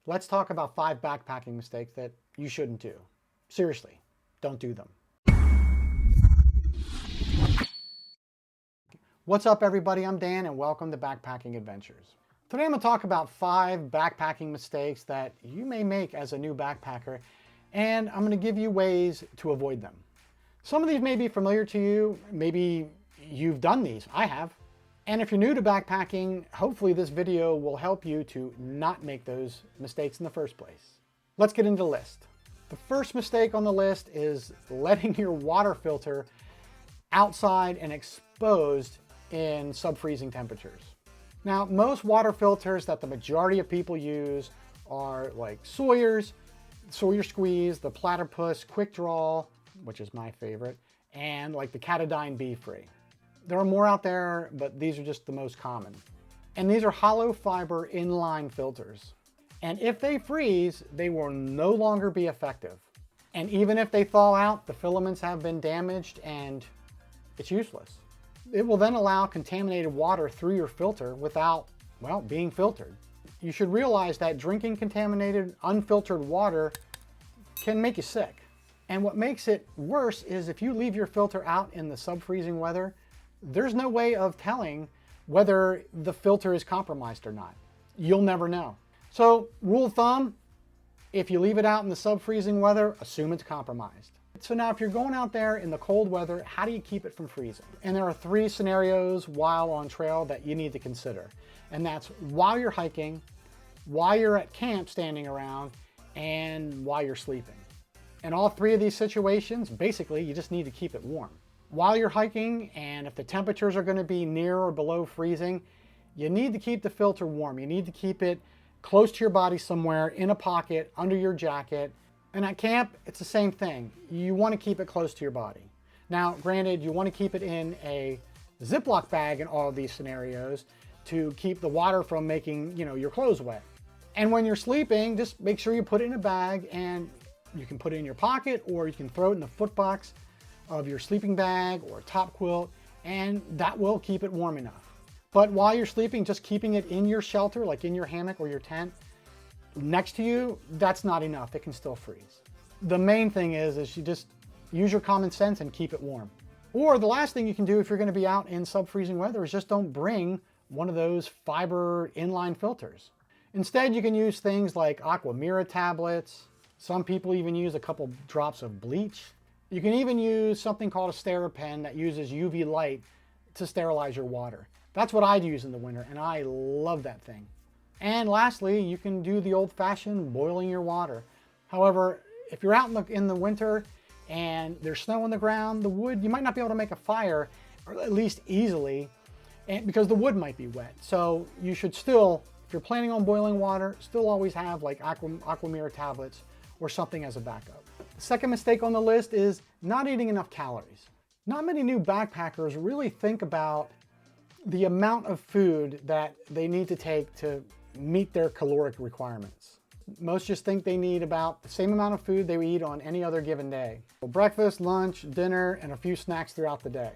Let's talk about 5 backpacking mistakes that you shouldn't do. Seriously, don't do them. What's up everybody, I'm Dan and welcome to Backpacking Adventures. Today I'm going to talk about 5 backpacking mistakes that you may make as a new backpacker, and I'm going to give you ways to avoid them. Some of these may be familiar to you, maybe you've done these, I have. And if you're new to backpacking, hopefully this video will help you to not make those mistakes in the first place. Let's get into the list. The first mistake on the list is letting your water filter outside and exposed in sub-freezing temperatures. Now, most water filters that the majority of people use are like Sawyer's, Sawyer Squeeze, the Platypus Quick Draw, which is my favorite, and like the Katadyn Be Free. There are more out there, but these are just the most common. And these are hollow fiber inline filters. And if they freeze, they will no longer be effective. And even if they thaw out, the filaments have been damaged and it's useless. It will then allow contaminated water through your filter without, well, being filtered. You should realize that drinking contaminated, unfiltered water can make you sick. And what makes it worse is if you leave your filter out in the sub-freezing weather, there's no way of telling whether the filter is compromised or not. You'll never know. So, rule of thumb, if you leave it out in the sub-freezing weather, assume it's compromised. So now if you're going out there in the cold weather, how do you keep it from freezing? And there are 3 scenarios while on trail that you need to consider. And that's while you're hiking, while you're at camp standing around, and while you're sleeping. In all 3 of these situations, basically, you just need to keep it warm. While you're hiking, and if the temperatures are going to be near or below freezing, you need to keep the filter warm. You need to keep it close to your body somewhere, in a pocket, under your jacket. And at camp, it's the same thing. You want to keep it close to your body. Now, granted, you want to keep it in a Ziploc bag in all of these scenarios to keep the water from making, your clothes wet. And when you're sleeping, just make sure you put it in a bag, and you can put it in your pocket, or you can throw it in the foot box of your sleeping bag or top quilt, and that will keep it warm enough. But while you're sleeping, just keeping it in your shelter, like in your hammock or your tent, next to you, that's not enough. It can still freeze. The main thing is you just use your common sense and keep it warm. Or the last thing you can do if you're going to be out in sub-freezing weather is just don't bring one of those fiber inline filters. Instead, you can use things like Aqua Mira tablets. Some people even use a couple drops of bleach. You can even use something called a SteriPen that uses UV light to sterilize your water. That's what I'd use in the winter, and I love that thing. And lastly, you can do the old-fashioned boiling your water. However, if you're out in the winter and there's snow on the ground, the wood, you might not be able to make a fire, or at least easily, because the wood might be wet. So you should still, if you're planning on boiling water, still always have like Aqua Mira tablets or something as a backup. The second mistake on the list is not eating enough calories. Not many new backpackers really think about the amount of food that they need to take to meet their caloric requirements. Most just think they need about the same amount of food they would eat on any other given day. Breakfast, lunch, dinner, and a few snacks throughout the day.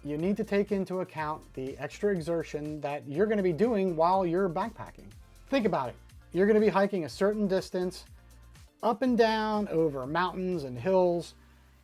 You need to take into account the extra exertion that you're going to be doing while you're backpacking. Think about it. You're going to be hiking a certain distance, up and down, over mountains and hills,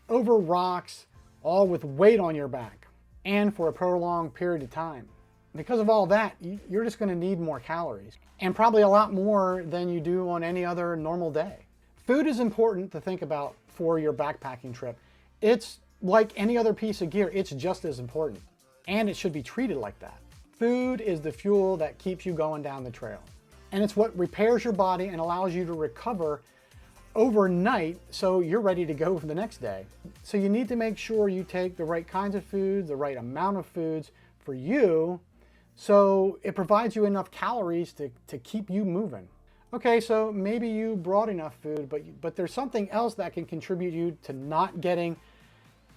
over rocks, all with weight on your back, and for a prolonged period of time. Because of all that, you're just going to need more calories, and probably a lot more than you do on any other normal day. Food is important to think about for your backpacking trip. It's like any other piece of gear, it's just as important, and it should be treated like that. Food is the fuel that keeps you going down the trail, and it's what repairs your body and allows you to recover overnight so you're ready to go for the next day. So you need to make sure you take the right kinds of foods, the right amount of foods for you, so it provides you enough calories to keep you moving. Okay, so maybe you brought enough food, but there's something else that can contribute you to not getting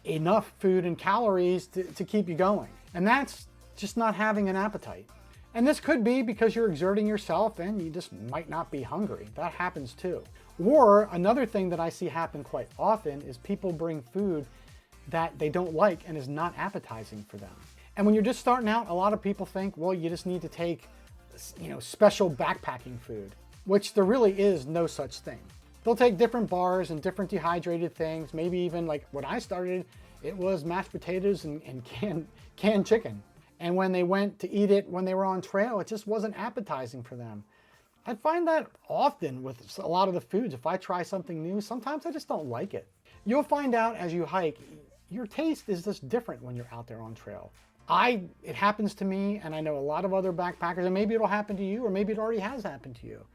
enough food and calories to keep you going. And that's just not having an appetite. And this could be because you're exerting yourself and you just might not be hungry. That happens too. Or another thing that I see happen quite often is people bring food that they don't like and is not appetizing for them. And when you're just starting out, a lot of people think, well, you just need to take, special backpacking food. which there really is no such thing. They'll take different bars and different dehydrated things, maybe even like when I started, it was mashed potatoes and canned chicken. And when they went to eat it when they were on trail, it just wasn't appetizing for them. I find that often with a lot of the foods. If I try something new, sometimes I just don't like it. You'll find out as you hike, your taste is just different when you're out there on trail. It happens to me, and I know a lot of other backpackers, and maybe it'll happen to you, or maybe it already has happened to you.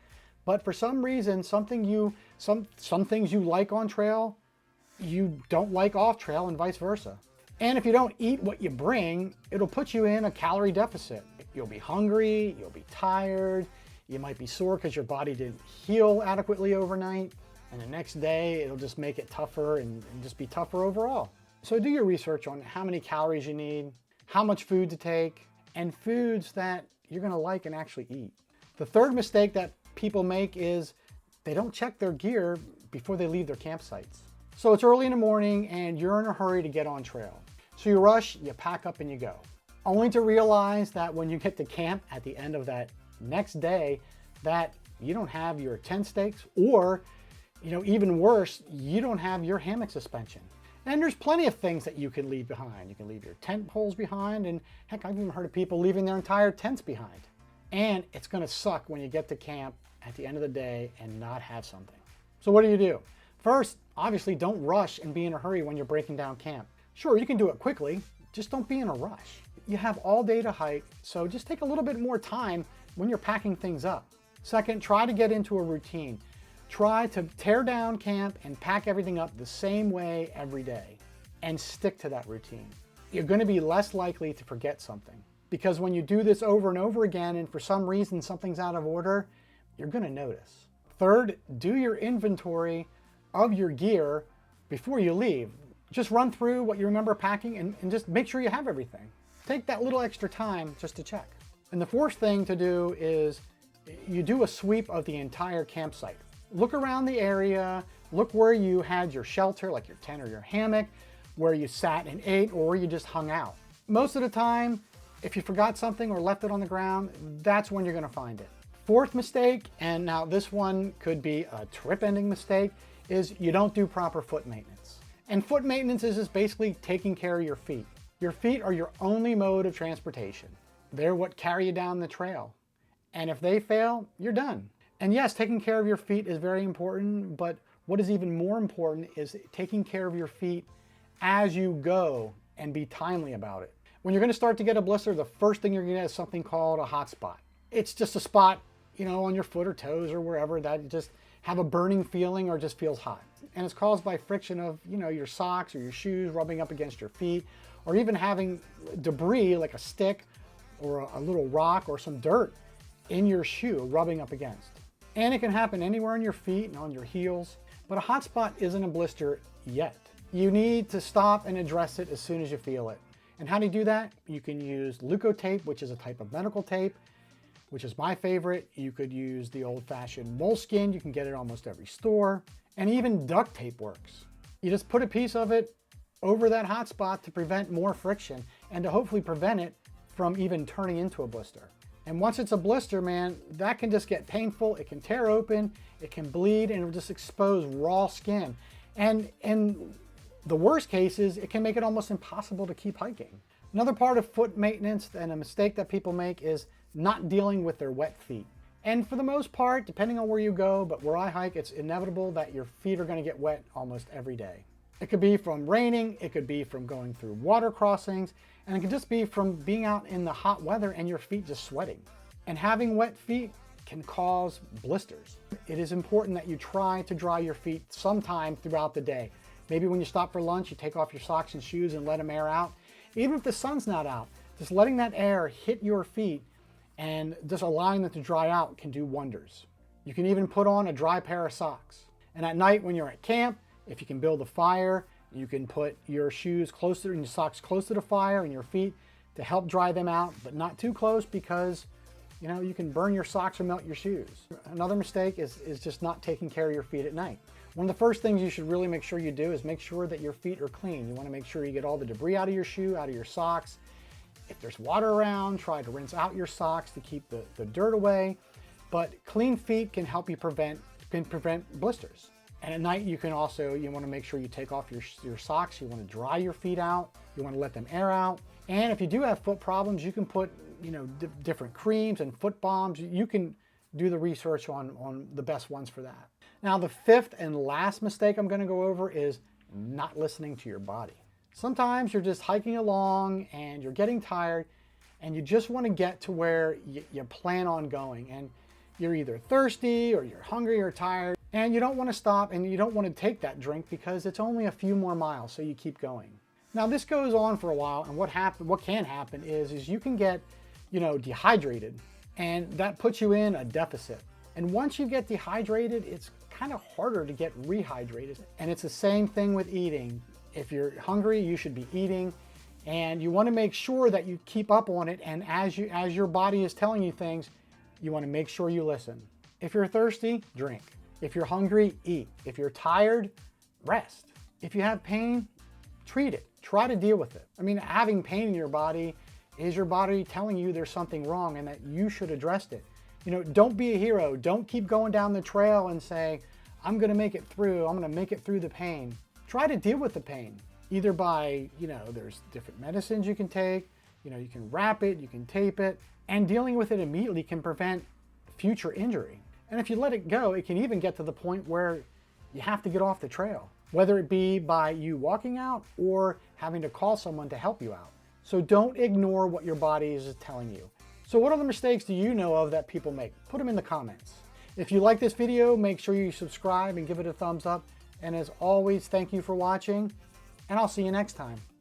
But for some reason, some things you like on trail, you don't like off trail, and vice versa. And if you don't eat what you bring, it'll put you in a calorie deficit. You'll be hungry, you'll be tired, you might be sore because your body didn't heal adequately overnight, and the next day it'll just make it tougher and just be tougher overall. So do your research on how many calories you need, how much food to take, and foods that you're gonna like and actually eat. The third mistake that people make is they don't check their gear before they leave their campsites. So it's early in the morning and you're in a hurry to get on trail. So you rush, you pack up and you go. Only to realize that when you get to camp at the end of that next day, that you don't have your tent stakes, or even worse, you don't have your hammock suspension. And there's plenty of things that you can leave behind. You can leave your tent poles behind, and heck, I've even heard of people leaving their entire tents behind. And it's gonna suck when you get to camp at the end of the day and not have something. So what do? First, obviously don't rush and be in a hurry when you're breaking down camp. Sure, you can do it quickly, just don't be in a rush. You have all day to hike, so just take a little bit more time when you're packing things up. Second, try to get into a routine. Try to tear down camp and pack everything up the same way every day and stick to that routine. You're going to be less likely to forget something, because when you do this over and over again and for some reason something's out of order, you're going to notice. Third, do your inventory of your gear before you leave. Just run through what you remember packing and just make sure you have everything. Take that little extra time just to check. And the fourth thing to do is you do a sweep of the entire campsite. Look around the area, look where you had your shelter, like your tent or your hammock, where you sat and ate, or where you just hung out. Most of the time, if you forgot something or left it on the ground, that's when you're gonna find it. Fourth mistake, and now this one could be a trip-ending mistake, is you don't do proper foot maintenance. And foot maintenance is just basically taking care of your feet. Your feet are your only mode of transportation. They're what carry you down the trail. And if they fail, you're done. And yes, taking care of your feet is very important, but what is even more important is taking care of your feet as you go and be timely about it. When you're gonna start to get a blister, the first thing you're gonna get is something called a hot spot. It's just a spot, on your foot or toes or wherever that just have a burning feeling or just feels hot. And it's caused by friction of, your socks or your shoes rubbing up against your feet, or even having debris like a stick or a little rock or some dirt in your shoe rubbing up against. And it can happen anywhere on your feet and on your heels, but a hot spot isn't a blister yet. You need to stop and address it as soon as you feel it. And how do you do that? You can use Leukotape, which is a type of medical tape, which is my favorite. You could use the old-fashioned moleskin. You can get it at almost every store. And even duct tape works. You just put a piece of it over that hot spot to prevent more friction and to hopefully prevent it from even turning into a blister. And once it's a blister, man, that can just get painful. It can tear open, it can bleed, and it'll just expose raw skin. And in the worst cases, it can make it almost impossible to keep hiking. Another part of foot maintenance and a mistake that people make is not dealing with their wet feet. And for the most part, depending on where you go, but where I hike, it's inevitable that your feet are gonna get wet almost every day. It could be from raining, it could be from going through water crossings, and it could just be from being out in the hot weather and your feet just sweating. And having wet feet can cause blisters. It is important that you try to dry your feet sometime throughout the day. Maybe when you stop for lunch, you take off your socks and shoes and let them air out. Even if the sun's not out, just letting that air hit your feet and just allowing them to dry out can do wonders. You can even put on a dry pair of socks. And at night when you're at camp, if you can build a fire, you can put your shoes closer and your socks close to the fire and your feet to help dry them out, but not too close because you can burn your socks or melt your shoes. Another mistake is just not taking care of your feet at night. One of the first things you should really make sure you do is make sure that your feet are clean. You want to make sure you get all the debris out of your shoe, out of your socks. If there's water around, try to rinse out your socks to keep the dirt away. but clean feet can help you prevent blisters. And at night, you can also, you want to make sure you take off your socks. You want to dry your feet out. You want to let them air out. And if you do have foot problems, you can put, different creams and foot balms. You can do the research on the best ones for that. Now, the fifth and last mistake I'm going to go over is not listening to your body. Sometimes you're just hiking along and you're getting tired and you just want to get to where you plan on going, and you're either thirsty or you're hungry or tired, and you don't want to stop and you don't want to take that drink because it's only a few more miles, so you keep going. Now this goes on for a while, and what can happen is you can get, dehydrated, and that puts you in a deficit. And once you get dehydrated, it's kind of harder to get rehydrated. And it's the same thing with eating. If you're hungry, you should be eating, and you want to make sure that you keep up on it. And as your body is telling you things, you want to make sure you listen. If you're thirsty, drink. If you're hungry, eat. If you're tired, rest. If you have pain, treat it. Try to deal with it. I mean, having pain in your body is your body telling you there's something wrong and that you should address it. Don't be a hero. Don't keep going down the trail and say, I'm going to make it through. I'm going to make it through the pain. Try to deal with the pain, either by, there's different medicines you can take. You can wrap it, you can tape it, and dealing with it immediately can prevent future injury. And if you let it go, it can even get to the point where you have to get off the trail, whether it be by you walking out or having to call someone to help you out. So don't ignore what your body is telling you. So what other mistakes do you know of that people make? Put them in the comments. If you like this video, make sure you subscribe and give it a thumbs up. And as always, thank you for watching, and I'll see you next time.